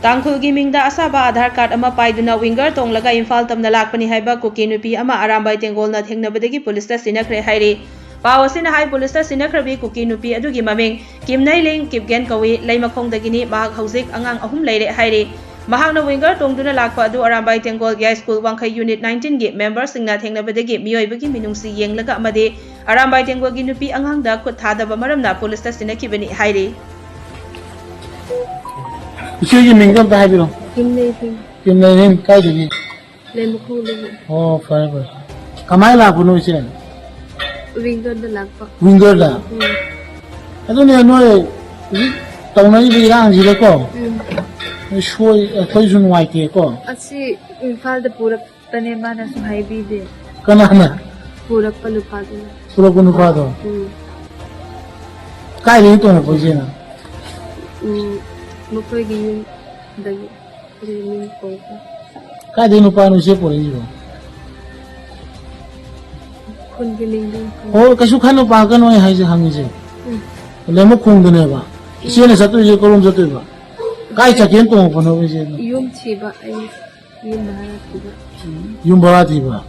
Tangkhulgi mingda Asaba Aadhar card ama paiduna winger tonglaga Imphal tamna lakpani haiba Kuki Nupi ama Arambai Tengol na thengnabadagi police ta Sinnakhre hairi. Paw asina hai police ta Sinnakhre Kuki Nupi adugi maming Kimnailing Kipgen kawi laimakhongdagini mahak hauzik angang ahum leire hairi. Mahakna winger tongduna lakpa adu Arambai Tengol High School Wangkhai Unit 19 gi member singna thengnabadagi miyoibagi minungsi yenglaga amade Arambai Tengol gi Nupi angangda khut thadaba maramna police ta Sinnakhibani hairi. Ichigi mingam ta haibiro. Kimnailing kai digi. Laimakhongdagi. Oh, fine. Kamai lakpuno ichire. Winger da lakpa. Winger da. Ado ne no taunai bi rang jile ko. Shoi khoi jun wai ke ko. Asi Imphal da purak tane mana su haibi de. Kanana. Purak palupa de. Purak palupa do. Kai ri to na pojena. Mukoi gi dagi. Ri ko. Kai de no pa no se por injo. Kun giling. Oh, kasu khano pa kan oi hai je hangi je. Lemo khong de ne ba. Sene satu je kolom satu ba. Kai chaken to ko no je. Yum chiba ai yum bahara chiba. Yum bara ti ba.